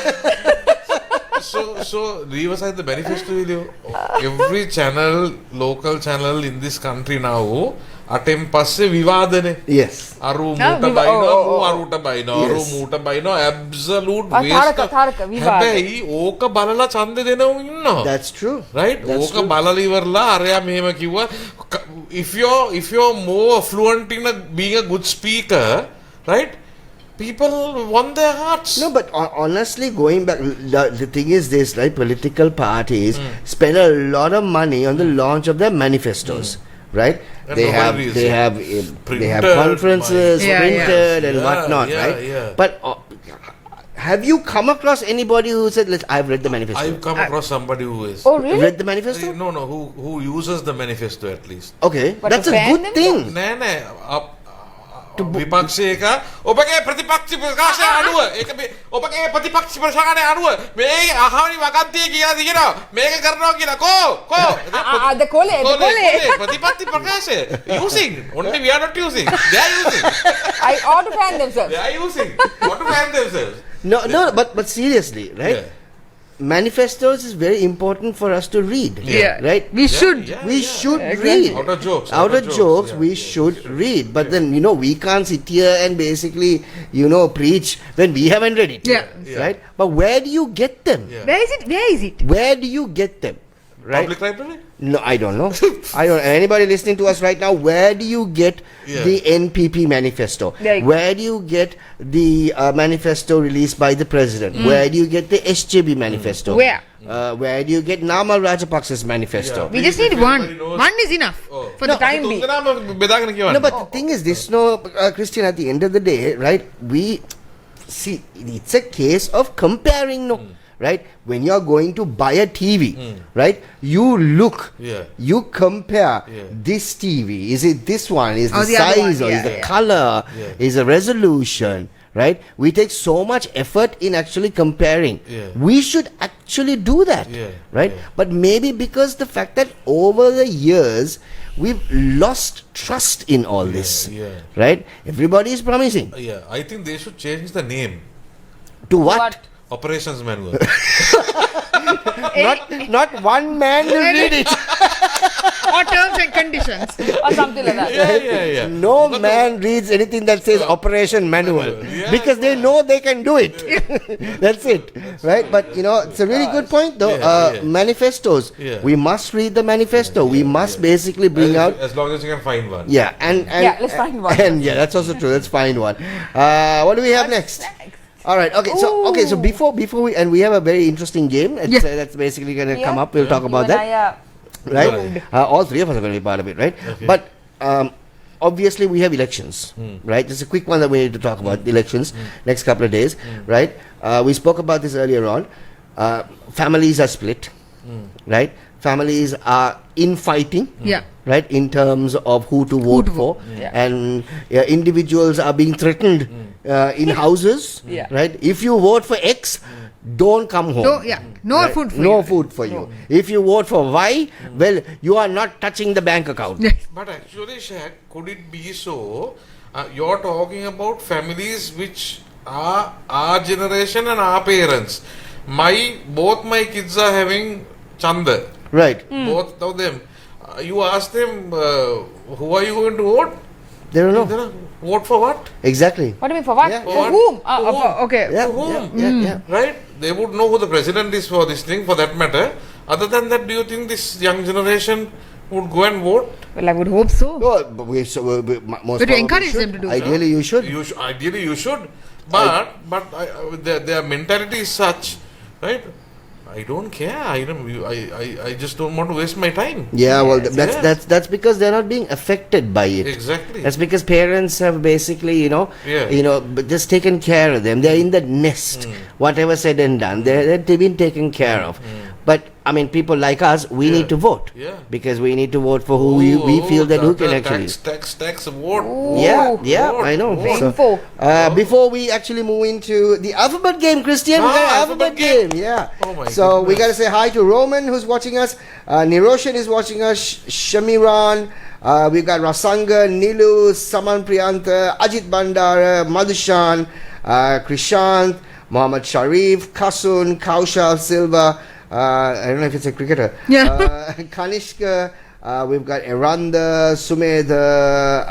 So leave aside the manifesto video. Every channel, local channel in this country now අටෙන් පස්සේ විවාදනේ. Yes. අරු මූට බයිනවා, මූ අරුට බයිනවා, අරු Yes. මූට බයිනවා, absolute තාරක, waste. තාරක, විවාද. හැබැයි ඕක බලලා ඡන්දෙ දෙනවම ඉන්නවා. That's true. Right? That's ඕක true. බලලා ඉවරලා අරයා මෙහෙම කිව්වා. If you're more fluent in being a good speaker, right? People won their hearts. No, but honestly, going back, the thing is this, right? Political parties spend a lot of money on the launch of their manifestos, right? And They have, nobody they is- have, they have Printed, conferences, Yeah, printed and yeah, whatnot, yeah, right? yeah. But have you come across anybody who said, "I've read the manifesto"? I've come across somebody who is. Oh, really? Read the manifesto? No, who uses the manifesto at least. Okay, But that's to a ban good them thing. නෑ විපක්ෂය එක ඔබගේ ප්‍රතිපක්ෂ ප්‍රකාශය අනුව ඒක ඔබගේ ප්‍රතිපක්ෂ ප්‍රකාශය අනුව මේ අහවනි වගන්තිය කියලා දිනවා මේක කරනවා කියලා කෝ the kole. ප්‍රතිපත්ති ප්‍රකාශය using only we are not using they are using I ought to fan themselves. they are using what to ban themselves. No, but seriously, right? Yeah. Manifestos is very important for us to read. Yeah. Right? We should. We should Exactly. read. Out of jokes, Out of jokes, yeah. we should read. But then, we can't sit here and basically, preach when we haven't read it. Yeah. Right? But where do you get them? Yeah. Where is it? Where is it? Where do you get them? Right? Public library. No, I don't know. I don't. Anybody listening to us right now, where do you get Yeah. the NPP manifesto? There you go. Where do you get the manifesto released by the president? Where do you get the SJB manifesto? Where? Where do you get Namal Rajapaksa's manifesto? Yeah. We just need one. Everybody knows- One is enough Oh. for the time being. තුන්දෙනාම බෙදාගෙන කියවන්න. No, but the thing is this, Christian, at the end of the day, right, we see, it's a case of comparing, right? When you're going to buy a TV, right, you look, Yeah. you compare Yeah. this TV, is it this one, is Or the the other size, one, or is yeah, the yeah. color, Yeah. is the resolution, right? We take so much effort in actually comparing. Yeah. We should actually do that, Yeah, right? yeah. But maybe because the fact that over the years we've lost trust in all this, yeah. right? Everybody is promising. Yeah, I think they should change the name. To what? What? Operations manual. Not one man will read it. Or terms and conditions. Or something like that. yeah. No man reads anything that says operation manual Yeah, because they know they can do it. That's it, right? But it's a really good point though. Yeah, yeah. Manifestos. Yeah. We must read the manifesto. We must basically bring out. As long as you can find one. Yeah, and Yeah, let's find one. And yeah, that's also true. Let's find one. What do we have next? All right. Okay. So before we we have a very interesting game. That's basically going to come up. We'll talk about that. Right? All three of us are going to be part of it, right? Okay. But obviously we have elections, right? Just a quick one that we need to talk about. Elections next couple of days, right? We spoke about this earlier on. Families are split, right? Families are infighting, Yeah. right? In terms of who to vote to for, vote. Yeah. and individuals are being threatened in houses, Yeah. right? If you vote for X, don't come home. No Right? food for no you. food for you. If you vote for Y, well, you are not touching the bank account. But actually, Shaq, could it be so? You're talking about families which are our generation and our parents. Both my kids are having chanda. Right. Both of them. You ask them, who are you going to vote? They don't know. Vote for what? Exactly. What do you mean for what? Yeah. For What? whom? For whom? Okay. Yeah, For whom? yeah. Right? They would know who the president is for this thing, for that matter. Other than that, do you think this young generation would go and vote? Well, I would hope so. No, but most But you probably encourage should. them to do so. Ideally, you should. Ideally, you should. But their mentality is such, right? I don't care. I just don't want to waste my time. Yeah, well, Yes. that's because they're not being affected by it. Exactly. That's because parents have basically, Yeah. just taken care of them. They're in the nest. Whatever said and done, they've been taken care of. But I mean, people like us, we Yeah. need to vote. Yeah. Because we need to vote for who we feel that who can actually. Tax, vote. Yeah, vote, I know. vote. So, Info. before we actually move into the alphabet game, Christian, we got an alphabet game. Yeah. Oh my So we goodness. got to say hi to Roman, who's watching us. Niroshan is watching us. Shamiran. We've got Rasanga, Nilu, Saman Priyanta, Ajit Bandara, Madhushan, Krishant, Mohammed Sharif, Kasun, Kaushal Silva. I don't know if it's a cricketer. Yeah. Kanishka, We've got Eranda, Sumedha,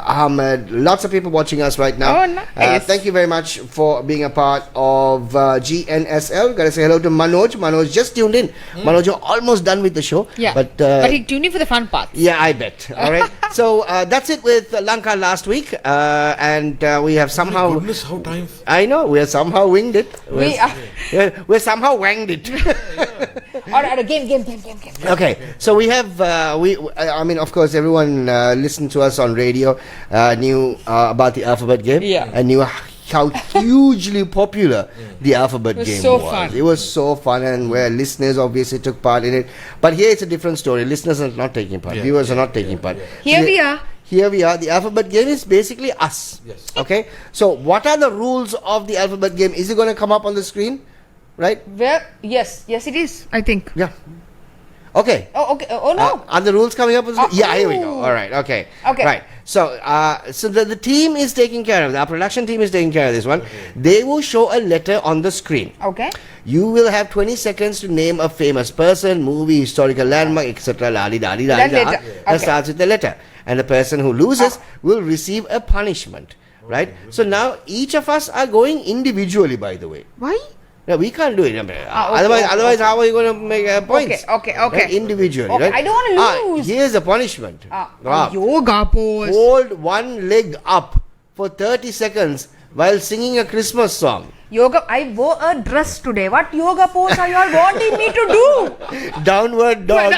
Ahmed, lots of people watching us right now. Oh, nice. Thank you very much for being a part of GNSL. Got to say hello to Manoj. Manoj just tuned in. Manoj, you're almost done with the show. Yeah. But he tuned in for the fun part. yeah, I bet. All right. So that's it with Lanka last week. And we have somehow... Goodness, how time... I know, we have somehow winged it. We're somehow wanged it. Alright, game. Okay, so we have, I mean, of course, everyone listened to us on radio, knew about the alphabet game, Yeah. and knew how hugely popular the alphabet game so was. fun. It was so fun, and where listeners obviously took part in it. But here it's a different story. Listeners are not taking part. Viewers are not taking part. Here we are. Here we are. The alphabet game is basically us. Yes. Okay. So what are the rules of the alphabet game? Is it going to come up on the screen? Right? Where? Yes. Yes, it is, I think. Yeah. Okay. Oh, okay. Oh no. Are the rules coming up? On the screen? Yeah, here we go. ooh. All right. Okay. Okay. Right. So, so the team is taking care of it. Our production team is taking care of this one. They will show a letter on the screen. Okay. You will have 20 seconds to name a famous person, movie, historical landmark, etc. That letter. That Okay. starts with the letter. And the person who loses will receive a punishment. Right? So now each of us are going individually, by the way. Why? No, we can't do it. okay, Otherwise, how are you going to make points? Okay. Right? Individually, Okay, right? I don't wanna lose. Here's the punishment. Yoga pose. Hold one leg up for 30 seconds while singing a Christmas song. Yoga. I wore a dress today. What yoga pose are you all wanting me to do? Downward dog.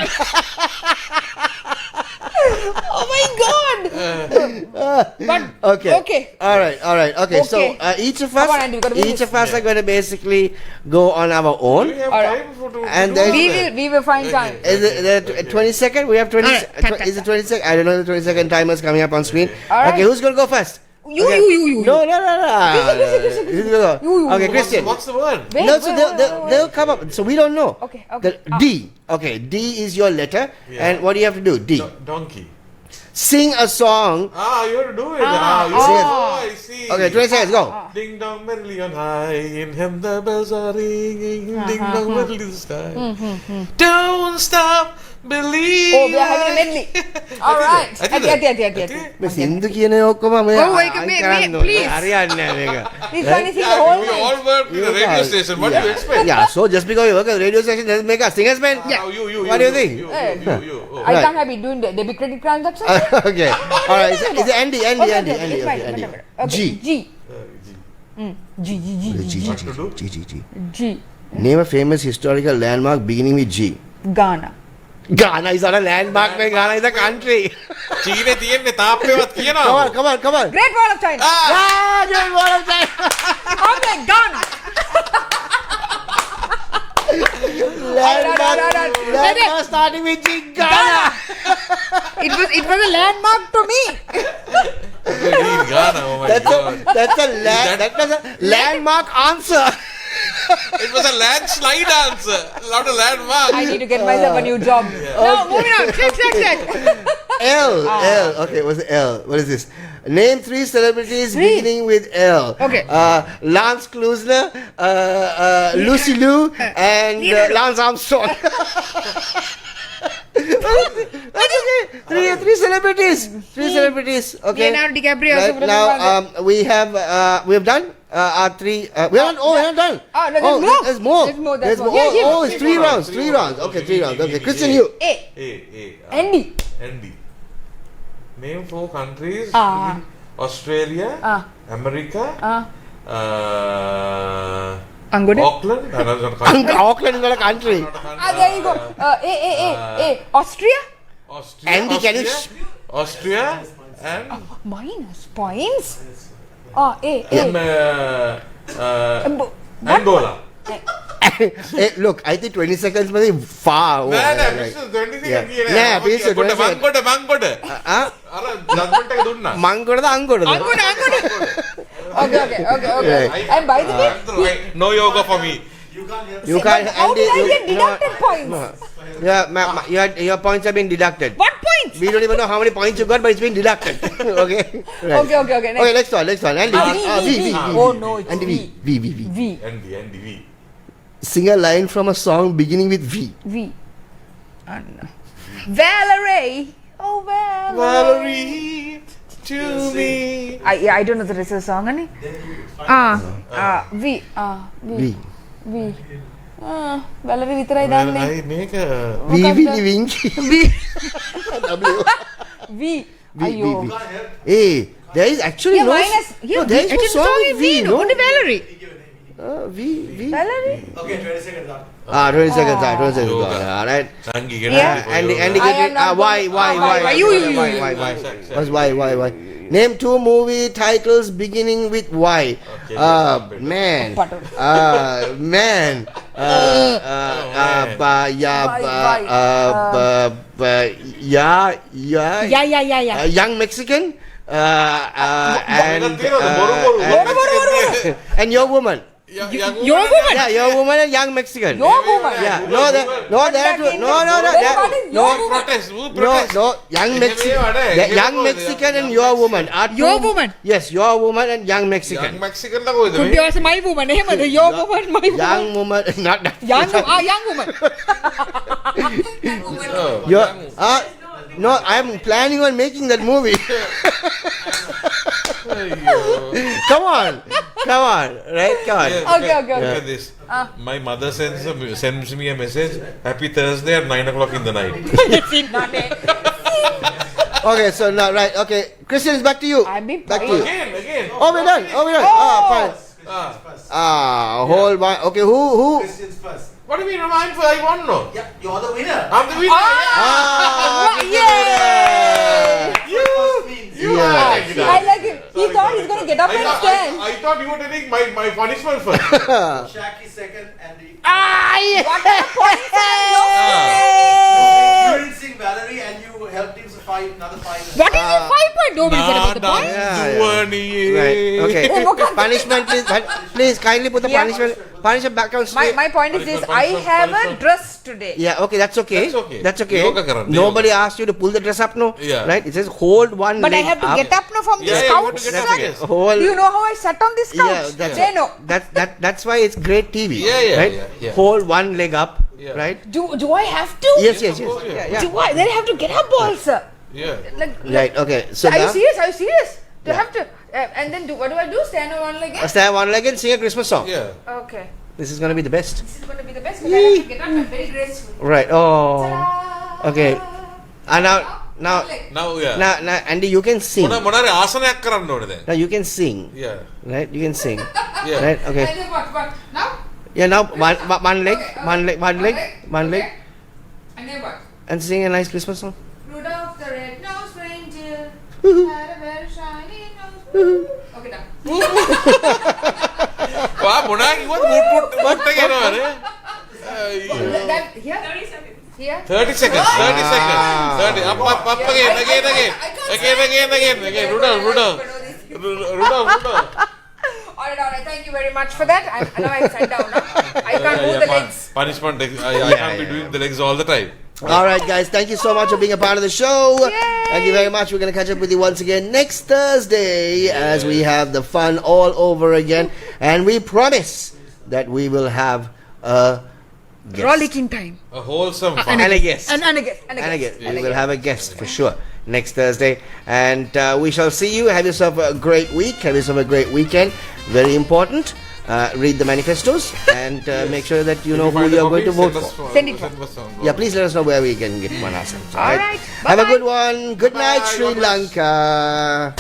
Oh my God. But Okay. Okay. All right. Okay. So Okay. each of Come us, on, Andy, we gotta win each this. of us are going to basically go on our own. We have Alright. time for to And do then- We will find time. Is it 20 second? We have 20. Alright, Is it 20 second? I don't know. The 20 second timer is coming up on screen. Alright. Okay. Who's going to go first? You. No. Who's gonna go? Okay, Christian. What's the word? Wait, No, so wait. they'll come up. So we don't know. Okay. The D. Okay, D is your letter. Yeah. And what do you have to do? D. Donkey. Sing a song. You have to do it. I see. Okay, 20 seconds, go. Ding dong merrily on high, in him the bells are ringing, ding dong merrily the sky. Don't stop believing. Oh, we are having a medley. All right. මේ සින්දු කියන ඔක්කොම මේ Oh, wait, please. හරියන්නේ නැහැ මේක. He's trying to sing the whole We night. all work in a radio station. What do you expect? Yeah, so just because you work at a radio station doesn't make us singers, man. Yeah. You. What do you think? You. Oh. I Right. can't have you doing the debit credit transaction. Okay. All right. Is it Andy? Okay, Okay, it's fine, Andy. whatever. Okay. G. G. G. Name a famous historical landmark beginning with G. Ghana. Ghana is not a landmark, man. Ghana is a country. චීනේ තියෙන්නේ තාප්පේවත් කියනවා. Come on. Great Wall of China. Good one of time. I'm like Ghana. Landmark starting with G. Ghana. It was a landmark to me. Ghana, oh my God. That was a landmark answer. It was a landslide answer, not a landmark. I need to get myself a new job. Now, moving on. Check. L. Okay, what's the L? What is this? Name 3 celebrities beginning with L. Okay. Lance Klusner, Lucy Liu, and Lance Armstrong. That's okay. Three celebrities. Okay. Leonardo DiCaprio. Right now, we have done our 3. We're not done. There's more. There's more. There's more. Yeah. It's 3 rounds. 3 rounds. Okay, 3 rounds. Okay, Chrystian, you. A. Andy. Name 4 countries. Ah. Australia. America. Angola. Auckland. Another country. Auckland is not a country. There you go. A. Austria. Andy, can you Austria and Minus points. A. Angola. Hey, look, I think 20 seconds is very far. Okay. And by the way, no yoga for me. You can't. how did I get deducted points? Yeah, your points have been deducted. What points? We don't even know how many points you got, but it's been deducted. Okay. Right. Okay. Next. Okay, next one. Andy, V. Oh no, it's Andy, V. V. Andy. Sing a line from a song beginning with V. V. Valerie. Oh, Valerie, to me. I don't know the rest of the song, Annie. V. Valerie Vitra Well, idane. I make a... Winky. V. Ayo. Hey, there is actually Yeah, no. minus. No, there is no It's song song with in V. V, No. only Valerie. V. Valerie. Okay, 20 seconds out. 20 seconds. 20 seconds. Yoga. All right. Andy, get Yeah. ready for Andy, yoga. get I am it. not Why? going- Why? What's why? Name 2 movie titles beginning with Y. Okay, Man. Butter. Man. Yeah. Young Mexican. And Boru. and your woman. Your woman. Yeah, your woman and young Mexican. Your woman. Yeah, no, young Mexican, young Mexican and your woman are two. Your woman. Yes, your woman and young Young Mexican. Mexican na koi Could be also my woman. Your woman, my woman. Young woman, not that. Young woman. No, I'm planning on making that movie. Come on, right? Come on. Okay. Look at this. My mother sends me a message. Happy Thursday at 9 o'clock in the night. Okay, so now, right, okay. Chrystian, it's back to you. I've been Back to you. Again. Oh, we're done. Fine. Whole one. Okay, who? Christian's first. What do you mean? I won, no? Yeah, you're the winner. I'm the winner. Yeah. I like it. He thought he's gonna get up and stand. I thought you were taking my punishment first. Shaq is second, Andy. You didn't sing Valerie and you helped him fight another fight. What is your 5 point? Nobody said about the point. Right. Okay. Punishment, please kindly put the Yeah. punishment back on straight. My point is this: I have a dress today. Yeah, okay, that's okay. That's okay. Yoga karan, Nobody yoga. asked you to pull the dress up, no? Yeah. Right? It says hold one But I leg have to up. get up now from this Yeah, you couch. have to get up, sir. yes. Hold. Do you know how I sat on this couch? Yeah, They know. that's why it's great TV. Yeah, right? yeah. Hold one leg up, Yeah. right? Do I have to? Yes. Yeah. Do I? Then I have to get up also. Yeah. Right, okay. So Are you now, serious? Do I Yeah. have to? And then what do I do? Stand on one leg? stand one leg and sing a Christmas song. Yeah. Okay. This is going to be the best. This is going to be the best, but I have to get up and very gracefully. Right. Oh. Ta-da! Okay. And now, Now, yeah. now, Andy, you can sing. Monare asanayak karan nodide. Now you can sing. Yeah. Right? You can sing. Yeah. Right? Okay. And then what? Now? Yeah, now one leg, Okay, one leg, Okay. And then what? and sing a nice Christmas song. Rudolph the red-nosed reindeer had a very shiny nose. Okay, done. Wow, Monang, what again? Here? 30 seconds. Here? 30 seconds. 30 seconds. 30. Up again. Rudolph. Alright. Thank you very much for that. Now I sat down now. I can't move the legs. Punishment. I can't be doing the legs all the time. All right, guys. Thank you so much for being a part of the show. Yay. Thank you very much. We're going to catch up with you once again next Thursday as we have the fun all over again. And we promise that we will have a guest. Rollicking time. A wholesome fun. And a guest. And a guest. We will have a guest for sure next Thursday. And we shall see you. Have yourself a great week. Have yourself a great weekend. Very important. Read the manifestos and make sure that you know who you are going to vote for. Send it for. Yeah, please let us know where we can get one ourselves. All right. Have a Bye-bye. good one. Good night, Sri Lanka.